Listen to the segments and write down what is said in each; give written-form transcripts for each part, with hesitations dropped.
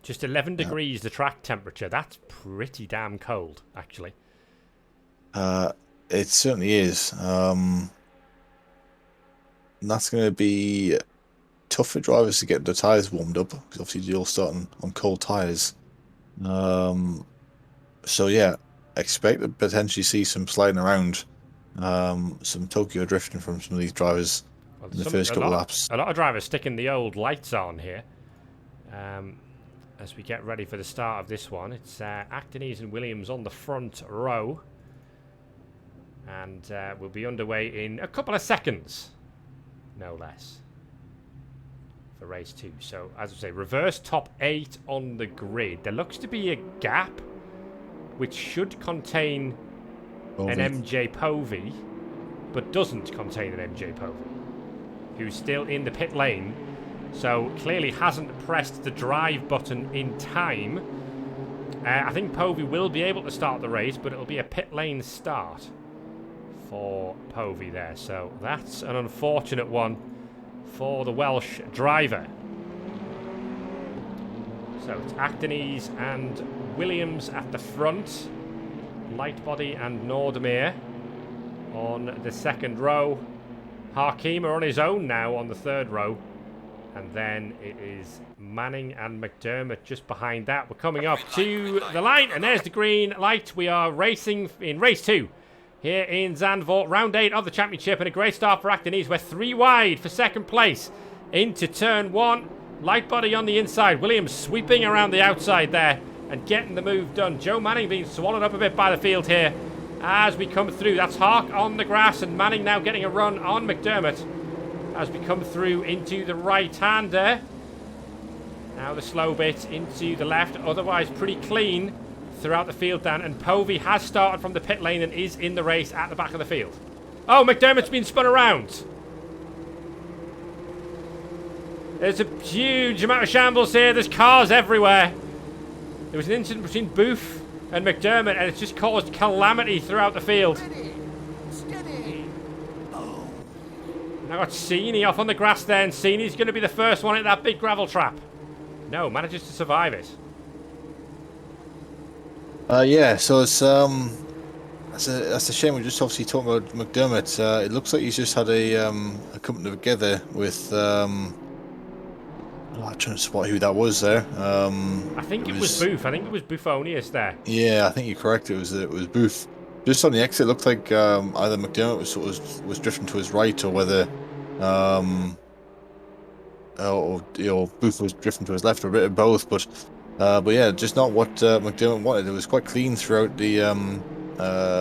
Just 11 degrees, the track temperature. That's pretty damn cold, actually. It certainly is. And that's going to be tough for drivers to get the tyres warmed up, because obviously you're all starting on cold tyres. So yeah, expect to potentially see some sliding around, some Tokyo drifting from some of these drivers in the first couple of laps. A lot of drivers sticking the old lights on here. As we get ready for the start of this one, it's Actonese and Williams on the front row. And we'll be underway in a couple of seconds, no less, for race 2. So, as I say, reverse top 8 on the grid. There looks to be a gap, which should contain an MJ Povey, but doesn't contain an MJ Povey, who's still in the pit lane. So, clearly hasn't pressed the drive button in time. I think Povey will be able to start the race, but it'll be a pit lane start for Povey there. So that's an unfortunate one for the Welsh driver. So it's Actonese and Williams at the front, Lightbody and Nordemir on the second row. Harkema on his own now on the third row, and then it is Manning and McDermott just behind that. We're coming up to the line, and there's the green light. We are racing in race 2 here in Zandvoort, round 8 of the championship, and a great start for Actonese. We're 3 wide for second place into turn 1. Lightbody on the inside, Williams sweeping around the outside there and getting the move done. Joe Manning being swallowed up a bit by the field here as we come through. That's Hark on the grass, and Manning now getting a run on McDermott as we come through into the right-hander. Now the slow bit into the left, otherwise pretty clean throughout the field, Dan, and Povey has started from the pit lane and is in the race at the back of the field. Oh, McDermott's been spun around. There's a huge amount of shambles here. There's cars everywhere. There was an incident between Booth and McDermott, and it's just caused calamity throughout the field. Steady. Oh. Now got Sini off on the grass there, and Sini's going to be the first one at that big gravel trap. No, manages to survive it. Yeah, so it's that's a shame. We're just obviously talking about McDermott. It looks like he's just had a company together with I'm trying to spot who that was there. I think it was Booth. I think it was Buffonius there. Yeah, I think you're correct. It was Booth. Just on the exit, it looked like either McDermott was drifting to his right, or whether Booth was drifting to his left, or a bit of both. But yeah, just not what McDermott wanted. It was quite clean throughout the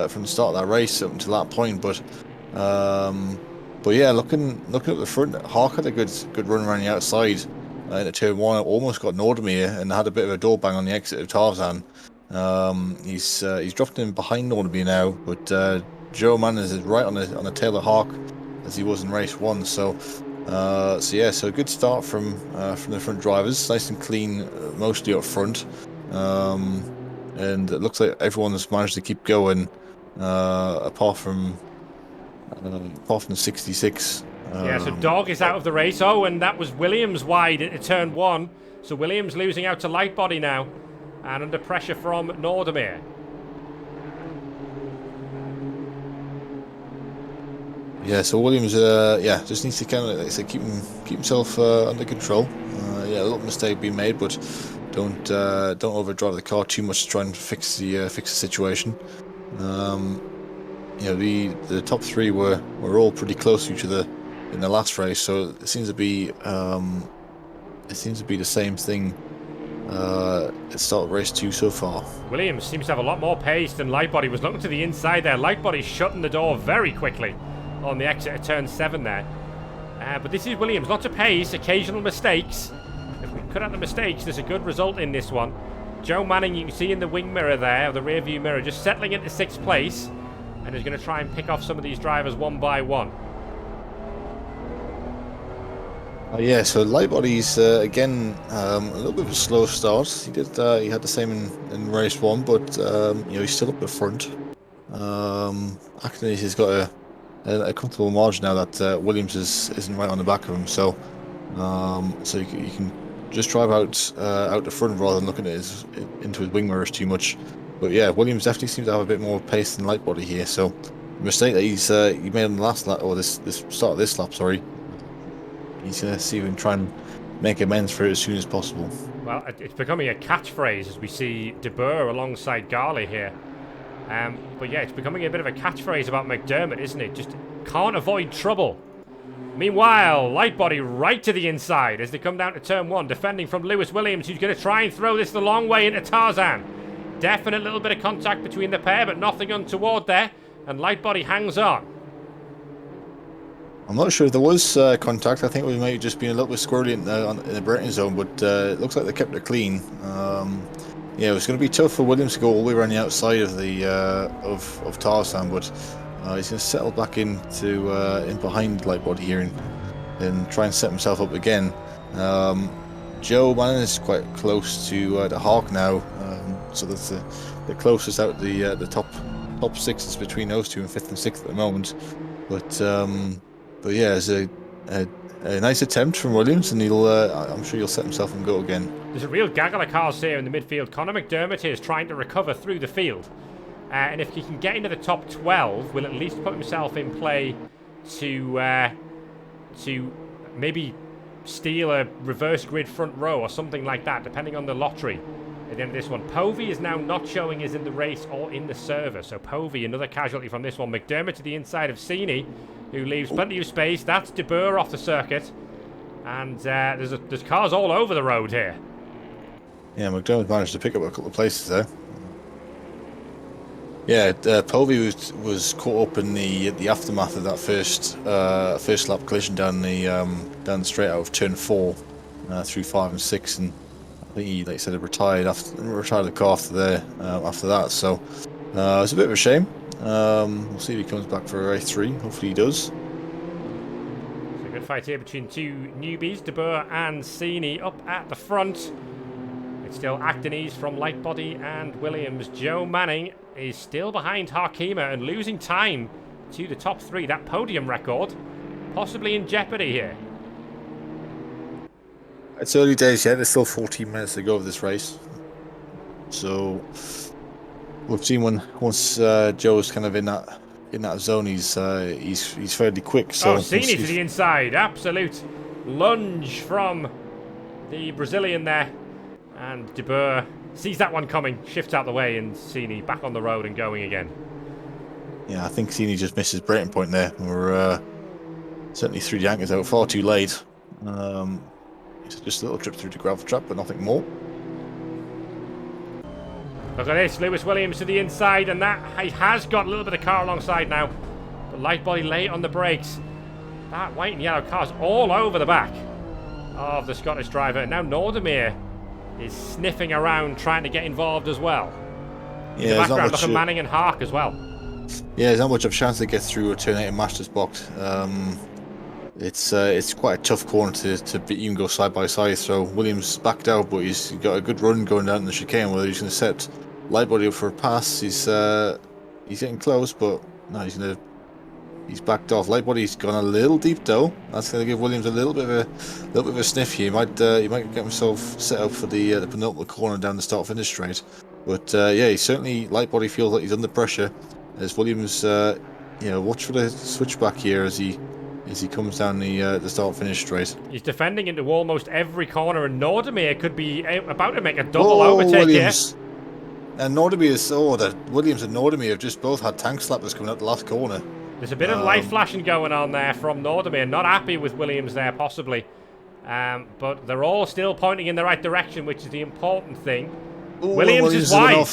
from the start of that race up until that point. But yeah, looking at the front, Hawk had a good run around the outside into turn 1. Almost got Nordemir and had a bit of a door bang on the exit of Tarzan. He's dropped in behind Nordemir now, but Joe Manning is right on the tail of Hawk as he was in race 1. So yeah, so a good start from the front drivers, nice and clean, mostly up front, and it looks like everyone's managed to keep going, apart from the 66. Yeah, so Dog is out of the race. Oh, and that was Williams wide into turn 1. So Williams losing out to Lightbody now, and under pressure from Nordemir. Yeah, so Williams, just needs to kind of, like I said, keep himself under control. Yeah, a little mistake being made, but don't overdrive the car too much to try and fix the situation. The top 3 were all pretty close to each other in the last race, so it seems to be the same thing at start of race 2 so far. Williams seems to have a lot more pace than Lightbody. Was looking to the inside there. Lightbody shutting the door very quickly on the exit of turn 7 there. But this is Williams, lots of pace, occasional mistakes. If we cut out the mistakes, there's a good result in this one. Joe Manning, you can see in the wing mirror there, the rear view mirror, just settling into 6th place, and is going to try and pick off some of these drivers one by one. Yeah, so Lightbody's again a little bit of a slow start. He had the same in race 1, but he's still up the front. Actonese has got a comfortable margin now that Williams isn't right on the back of him, so you can just drive out the front rather than looking at into his wing mirrors too much. But yeah, Williams definitely seems to have a bit more pace than Lightbody here. So the mistake that he made on the last lap, or this start of this lap, sorry, he's gonna see if he can try and make amends for it as soon as possible. Well, it's becoming a catchphrase as we see De Boer alongside Garley here. But yeah, it's becoming a bit of a catchphrase about McDermott, isn't it? Just can't avoid trouble. Meanwhile, Lightbody right to the inside as they come down to turn 1, defending from Lewis Williams, who's going to try and throw this the long way into Tarzan. Definite little bit of contact between the pair, but nothing untoward there, and Lightbody hangs on. I'm not sure if there was contact. I think we might have just been a little bit squirrely in the braking zone, but it looks like they kept it clean. Yeah, it was going to be tough for Williams to go all the way around the outside of the of Tarzan, but he's going to settle back into in behind Lightbody here and try and set himself up again. Joe Manning is quite close to the Hawk now, so that's the closest out the top sixes between those two, in 5th and 6th at the moment. But yeah, it's a nice attempt from Williams, and I'm sure he'll set himself and go again. There's a real gaggle of cars here in the midfield. Conor McDermott here is trying to recover through the field. And if he can get into the top 12, will at least put himself in play to maybe steal a reverse grid front row or something like that, depending on the lottery at the end of this one. Povey is now not showing as in the race or in the server. So Povey, another casualty from this one. McDermott to the inside of Sini, who leaves plenty of space. That's De Boer off the circuit. And there's cars all over the road here. Yeah, McDermott managed to pick up a couple of places there. Yeah, Povey was caught up in the aftermath of that first lap collision down the straight out of turn 4 through 5 and 6, and I think he, like I said, retired the car after that. So it's a bit of a shame. We'll see if he comes back for race 3. Hopefully he does. So a good fight here between two newbies, De Boer and Sini up at the front. It's still Actonese from Lightbody and Williams. Joe Manning is still behind Harkema and losing time to the top 3. That podium record possibly in jeopardy here. It's early days yet. There's still 14 minutes to go of this race. So we've seen once Joe's kind of in that zone, he's fairly quick. So Sini to the inside. Absolute lunge from the Brazilian there. And De Boer sees that one coming, shifts out the way, and Sini back on the road and going again. Yeah, I think Sini just missed his braking point there. We're certainly threw the anchors out far too late. It's just a little trip through the gravel trap, but nothing more. Look at this, Lewis Williams to the inside, and that he has got a little bit of car alongside now. But Lightbody late on the brakes. That white and yellow car's all over the back of the Scottish driver. And now Nordermeer is sniffing around, trying to get involved as well. In the background, look at Manning and Hark as well. Yeah, there's not much of a chance to get through a turn 8 in Masters box. It's quite a tough corner to even go side by side. So Williams backed out, but he's got a good run going down the chicane. Whether he's going to set Lightbody up for a pass, he's getting close, but no, he's backed off. Lightbody's gone a little deep though. That's going to give Williams a little bit of a sniff here. He might get himself set up for the penultimate corner down the start-finish straight. But yeah, he certainly, Lightbody feels like he's under pressure as Williams. Watch for the switchback here as he comes down the start-finish straight. He's defending into almost every corner, and Nordermeer could be about to make a double overtake Williams. Here. And Williams and Nordermeer have just both had tank slappers coming out the last corner. There's a bit of light flashing going on there from Nordermeer. Not happy with Williams there, possibly. But they're all still pointing in the right direction, which is the important thing. Ooh, Williams is wide.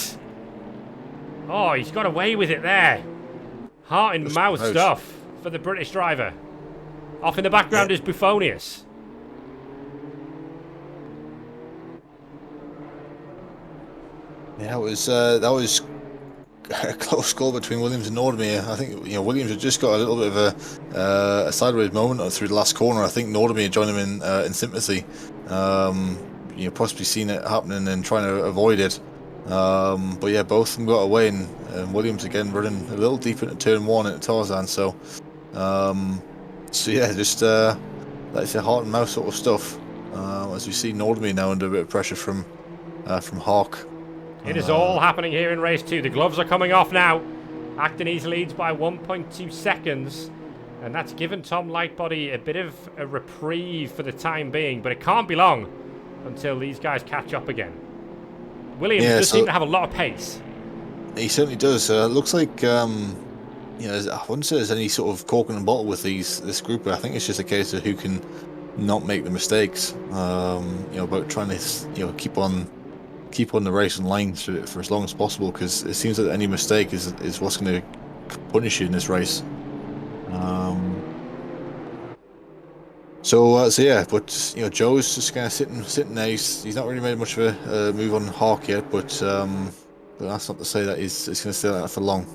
Oh, he's got away with it there. Heart in mouth stuff for the British driver. Off in the background is Buffonius. Yeah, that was a close call between Williams and Nordermeer. I think Williams had just got a little bit of a sideways moment through the last corner. I think Nordermeer joined him in sympathy. Possibly seen it happening and trying to avoid it. But yeah, both of them got away, and Williams again running a little deep into turn 1 into Tarzan. So yeah, just that's a heart and mouth sort of stuff. as we see Nordemy now under a bit of pressure from Hawk. It is all happening here in race 2. The gloves are coming off now. Actonese leads by 1.2 seconds. And that's given Tom Lightbody a bit of a reprieve for the time being. But it can't be long until these guys catch up again. Williams does seem to have a lot of pace. He certainly does. Looks like, I wouldn't say there's any sort of cork in the bottle with this group. But I think it's just a case of who can not make the mistakes. About trying to keep on the race in line for as long as possible, because it seems that any mistake is what's going to punish you in this race. But Joe's just kind of sitting there. He's not really made much of a move on Hawk yet, but that's not to say that it's going to stay like that for long.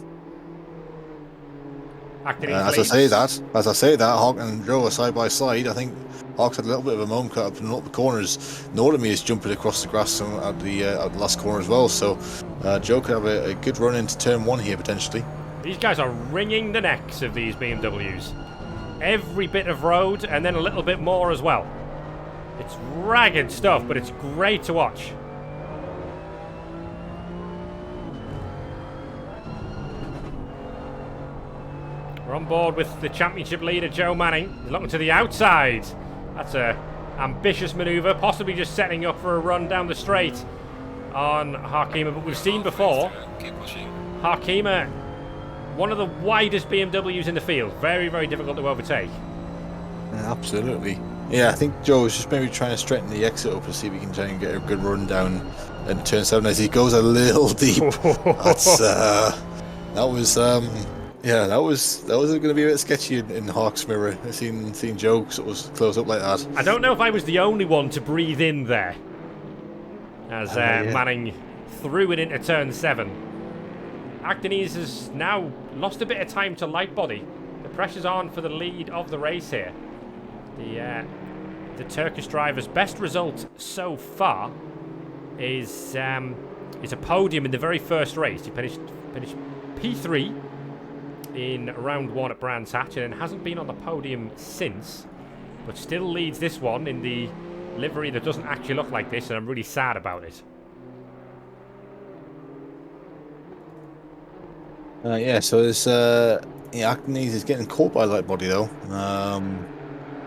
As I say that, Hawk and Joe are side by side. I think Hawk's had a little bit of a moment cut up in the corners. Nordemy is jumping across the grass at the last corner as well. So Joe could have a good run into turn 1 here potentially. These guys are wringing the necks of these BMWs. Every bit of road and then a little bit more as well. It's ragged stuff, but it's great to watch. We're on board with the championship leader, Joe Manning. He's looking to the outside. That's a ambitious manoeuvre, possibly just setting up for a run down the straight on Harkema. But we've seen before, Harkema, one of the widest BMWs in the field. Very, very difficult to overtake. Absolutely. Yeah, I think Joe is just maybe trying to straighten the exit up to see if he can try and get a good run down in turn 7 as he goes a little deep. That was going to be a bit sketchy in Hawk's mirror. I've seen Joe sort of close up like that. I don't know if I was the only one to breathe in there as Manning threw it into turn 7. Actonese has now lost a bit of time to Lightbody. The pressure's on for the lead of the race here. The Turkish driver's best result so far is a podium in the very first race. He finished P3 in round 1 at Brands Hatch and hasn't been on the podium since, but still leads this one in the livery that doesn't actually look like this, and I'm really sad about it. So there's Actonese is getting caught by Lightbody though.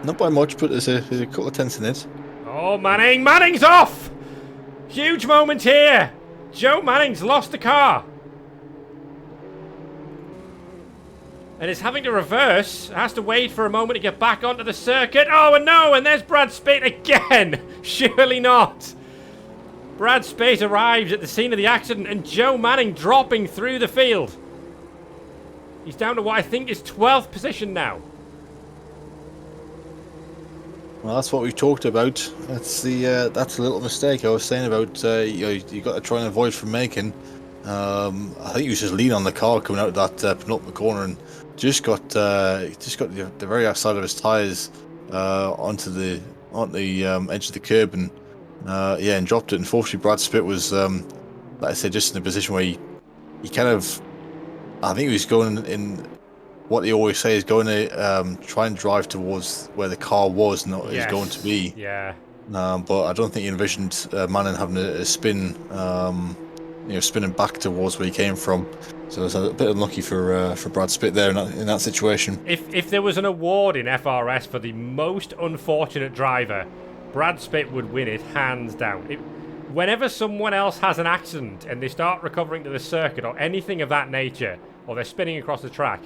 Not by much, but there's a couple of tenths in it. Oh, Manning's off! Huge moment here. Joe Manning's lost the car. And is having to reverse. Has to wait for a moment to get back onto the circuit. Oh, and no, and there's Brad Spate again. Surely not. Brad Spate arrives at the scene of the accident and Joe Manning dropping through the field. He's down to what I think is 12th position now. Well, that's what we've talked about. That's a little mistake I was saying about you got to try and avoid from making. I think he was just leaning on the car coming out of that penultimate corner and just got the very outside of his tyres onto the edge of the curb and dropped it. Unfortunately, Brad Spit was like I said, just in a position where he kind of, I think he was going in what they always say is going to try and drive towards where the car was, not is going to be. Yeah. But I don't think he envisioned Manning having a spin, spinning back towards where he came from. So it's a bit unlucky for Brad Spit there in that situation. If there was an award in FRS for the most unfortunate driver, Brad Spit would win it hands down. Whenever someone else has an accident and they start recovering to the circuit or anything of that nature, or they're spinning across the track,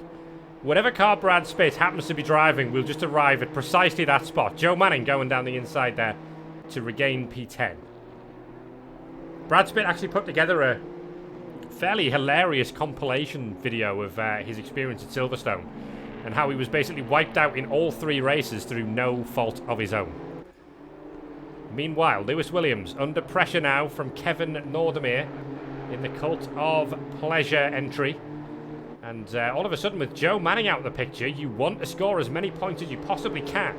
whatever car Brad Spit happens to be driving will just arrive at precisely that spot. Joe Manning going down the inside there to regain P10. Brad Spit actually put together a fairly hilarious compilation video of his experience at Silverstone and how he was basically wiped out in all 3 races through no fault of his own. Meanwhile, Lewis Williams under pressure now from Kevin Nordemir in the Cult of Pleasure entry. And all of a sudden, with Joe Manning out of the picture, you want to score as many points as you possibly can.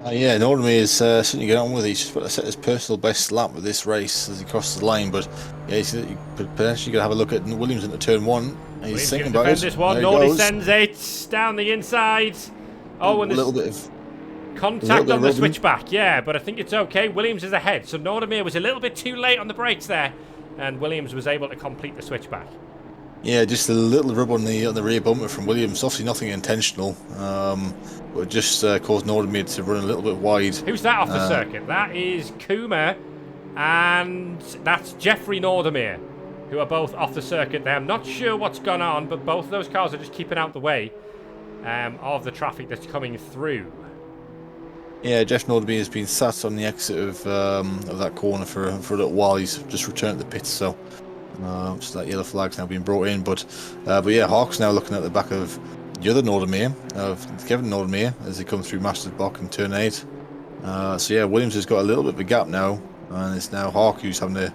Nordemir is certainly getting on with it. He's just got to set his personal best lap with this race as he crosses the line. But he's potentially going to have a look at Williams into turn 1. He's thinking about it. This one. Nordy sends it down the inside. Oh, and a little bit of contact on the switchback, yeah, but I think it's okay. Williams is ahead, so Nordemir was a little bit too late on the brakes there, and Williams was able to complete the switchback. Yeah, just a little rub on the rear bumper from Williams. Obviously nothing intentional, but it just caused Nordemir to run a little bit wide. Who's that off the circuit? That is Kuma, and that's Jeffrey Nordemir, who are both off the circuit there. I'm not sure what's gone on, but both of those cars are just keeping out the way of the traffic that's coming through. Yeah, Jeff Nordeby has been sat on the exit of that corner for a little while. He's just returned to the pits, so that yellow flag's now being brought in. But yeah, Hawk's now looking at the back of the other Nordemir, of Kevin Nordemir, as they come through Masters Block in turn 8. So yeah, Williams has got a little bit of a gap now, and it's now Hawk who's having the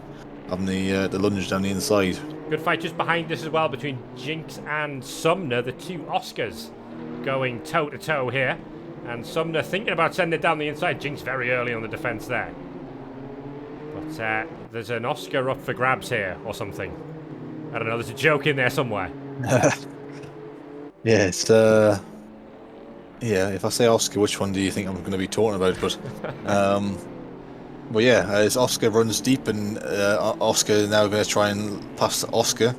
lunge down the inside. Good fight just behind us as well between Jinx and Sumner, the two Oscars going toe-to-toe here. And Sumner thinking about sending it down the inside. Jinx very early on the defence there. But there's an Oscar up for grabs here or something. I don't know, there's a joke in there somewhere. Yeah, it's yeah, if I say Oscar, which one do you think I'm going to be talking about? But well, yeah, as Oscar runs deep, and Oscar is now going to try and pass Oscar.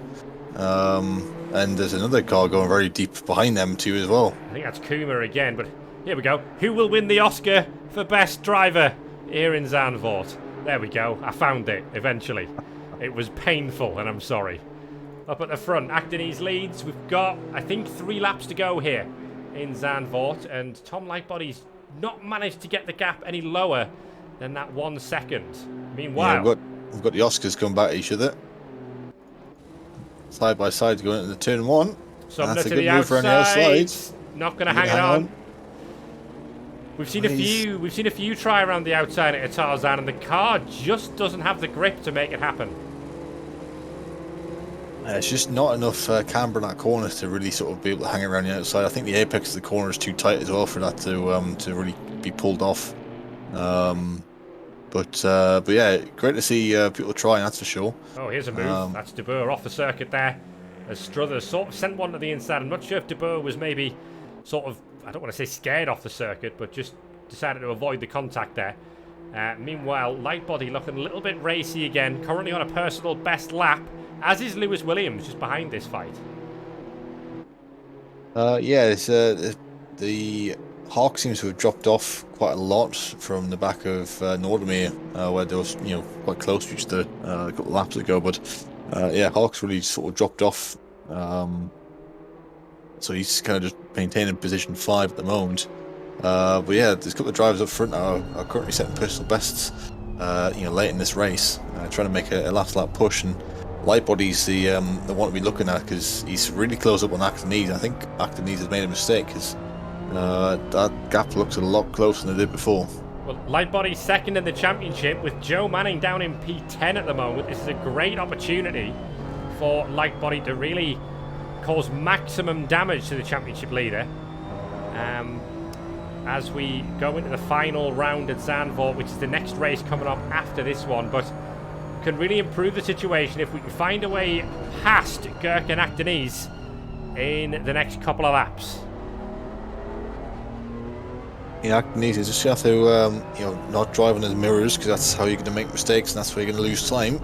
And there's another car going very deep behind them too as well. I think that's Kuma again, but here we go. Who will win the Oscar for best driver here in Zandvoort? There we go. I found it eventually. It was painful, and I'm sorry. Up at the front, Actonese leads. We've got, I think, 3 laps to go here in Zandvoort, and Tom Lightbody's not managed to get the gap any lower than that 1 second. Meanwhile, yeah, we've got the Oscars coming back at each other. Side by side going into turn 1. Sumner That's a to good the move around the outside. Not going to hang it on. We've seen a few try around the outside at Tarzan, and the car just doesn't have the grip to make it happen. It's just not enough camber in that corner to really sort of be able to hang around the outside. I think the apex of the corner is too tight as well for that to really be pulled off. But yeah, great to see people trying, that's for sure. Oh, here's a move. That's De Boer off the circuit there. As Struthers sort of sent one to the inside. I'm not sure if De Boer was maybe sort of, I don't want to say scared off the circuit, but just decided to avoid the contact there. Meanwhile, Lightbody looking a little bit racy again. Currently on a personal best lap, as is Lewis Williams, just behind this fight. Yeah, it's, the Hawk seems to have dropped off quite a lot from the back of Nordemir, where they was, quite close to each other a couple of laps ago. But yeah, Hawk's really sort of dropped off. So he's kind of just maintaining position 5 at the moment. But yeah, there's a couple of drivers up front are currently setting personal bests, late in this race, trying to make a last lap push. And Lightbody's the one to be looking at, because he's really close up on Actonese. I think Actonese has made a mistake, because that gap looks a lot closer than it did before. Well, Lightbody second in the championship with Joe Manning down in P10 at the moment. This is a great opportunity for Lightbody to really cause maximum damage to the championship leader. As we go into the final round at Zandvoort, which is the next race coming up after this one, but can really improve the situation if we can find a way past Gerk and Actonese in the next couple of laps. Yeah, Actonese just have to, not drive on his mirrors, because that's how you're going to make mistakes, and that's where you're going to lose time.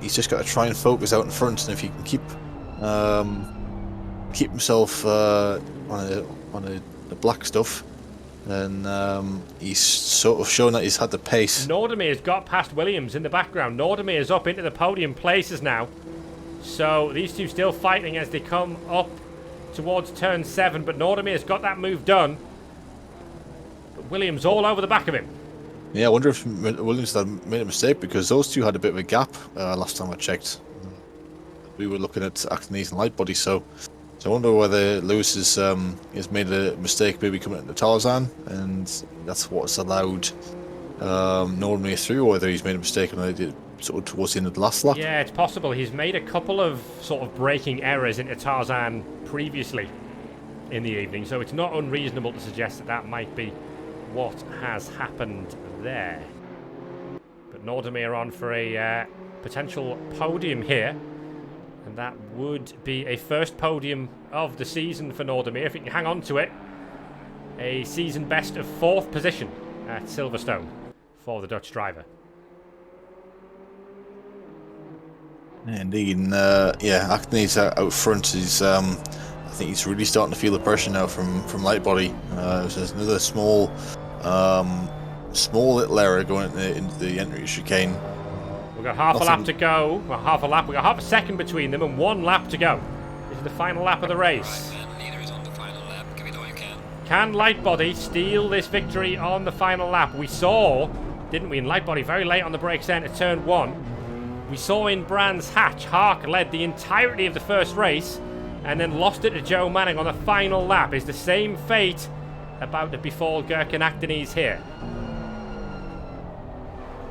He's just got to try and focus out in front, and if he can keep himself on the black stuff, then he's sort of shown that he's had the pace. Nordemir's got past Williams in the background. Nordemir's up into the podium places now. So these two still fighting as they come up towards turn 7, but Nordemir's got that move done. But Williams all over the back of him. Yeah, I wonder if Williams had made a mistake, because those two had a bit of a gap last time I checked. We were looking at Actonese and Lightbody, so I wonder whether Lewis has made a mistake, maybe coming into Tarzan, and that's what's allowed Nordemir through, or whether he's made a mistake and they did sort of towards the end of the last lap. Yeah, it's possible. He's made a couple of sort of braking errors into Tarzan previously in the evening, so it's not unreasonable to suggest that that might be what has happened there. But Nordemir on for a potential podium here. And that would be a first podium of the season for Nordemir, if he can hang on to it. A season best of 4th position at Silverstone for the Dutch driver. Yeah, indeed. And, Actonese out front is, I think he's really starting to feel the pressure now from Lightbody. There's another small little error going into the entry chicane. We've got half a lap to go. Well, half a lap. We've got half a second between them and 1 lap to go. This is the final lap of the race. Can Lightbody steal this victory on the final lap? We saw, didn't we, in Lightbody very late on the brakes end at turn 1. We saw in Brands Hatch, Hark led the entirety of the first race and then lost it to Joe Manning on the final lap. Is the same fate about to befall Gurkan Actonese here?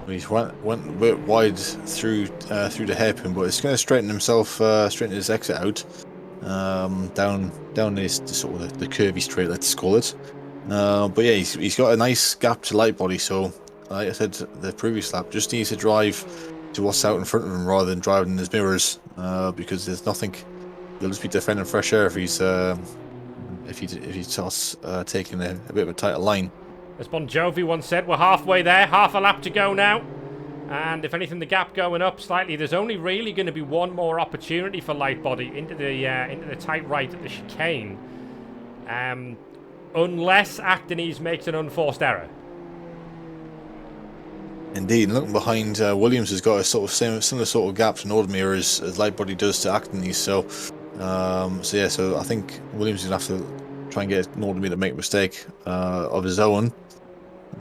He's went a bit wide through the hairpin, but it's going to straighten his exit out down this sort of the curvy straight, let's call it. But yeah, he's got a nice gap to Lightbody, so like I said the previous lap, just needs to drive to what's out in front of him rather than driving in his mirrors, because there's nothing. He'll just be defending fresh air if he starts taking a bit of a tighter line. As Bon Jovi once said, we're halfway there, half a lap to go now. And if anything, the gap going up slightly. There's only really going to be one more opportunity for Lightbody into the tight right at the chicane. Unless Actonese makes an unforced error. Indeed, and looking behind, Williams has got a sort of similar sort of gap to Nordmere as Lightbody does to Actonese. So I think Williams is going to have to try and get Nordmere to make a mistake of his own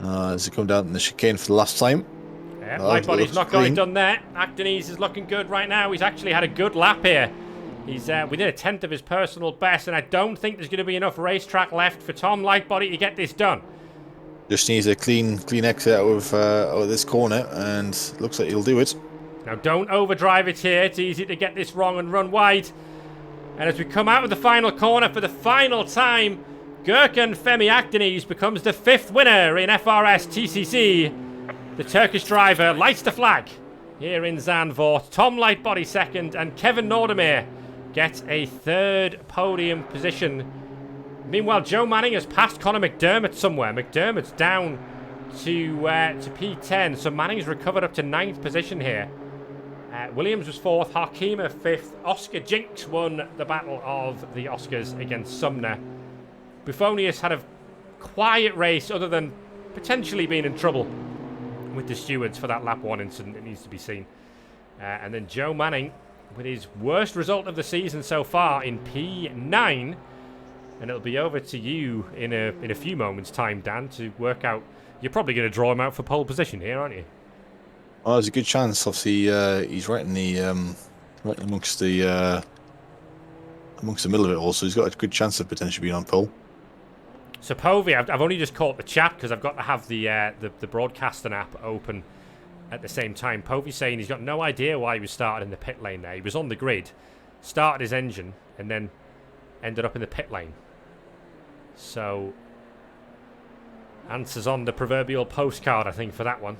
as they come down in the chicane for the last time. Yeah, Lightbody's not got it done there. Actonese is looking good right now. He's actually had a good lap here. He's within a 10th of his personal best, and I don't think there's going to be enough racetrack left for Tom Lightbody to get this done. Just needs a clean exit out of this corner, and looks like he'll do it. Now, don't overdrive it here. It's easy to get this wrong and run wide. And as we come out of the final corner for the final time, Gurkan Femi Actonese becomes the 5th winner in FRS TCC. The Turkish driver lights the flag here in Zandvoort. Tom Lightbody 2nd, and Kevin Nordemir gets a 3rd podium position. Meanwhile, Joe Manning has passed Conor McDermott somewhere. McDermott's down to P10, so Manning's recovered up to 9th position here. Williams was 4th, Harkima 5th. Oscar Jinks won the battle of the Oscars against Sumner. Buffonius had a quiet race other than potentially being in trouble with the stewards for that lap 1 incident. It needs to be seen. And then Joe Manning with his worst result of the season so far in P9. And it'll be over to you in a few moments' time, Dan, to work out. You're probably going to draw him out for pole position here, aren't you? Oh, there's a good chance. Obviously, he's right in the right amongst the middle of it all, so he's got a good chance of potentially being on pole. So Povey, I've only just caught the chat because I've got to have the broadcasting app open at the same time. Povey's saying he's got no idea why he was started in the pit lane there. He was on the grid, started his engine, and then ended up in the pit lane. So, answers on the proverbial postcard, I think, for that one.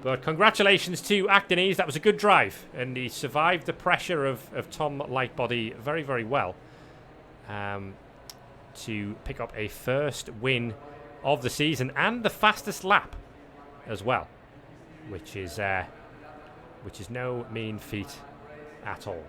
But congratulations to Actonese. That was a good drive, and he survived the pressure of Tom Lightbody very, very well to pick up a 1st win of the season and the fastest lap as well, which is no mean feat at all.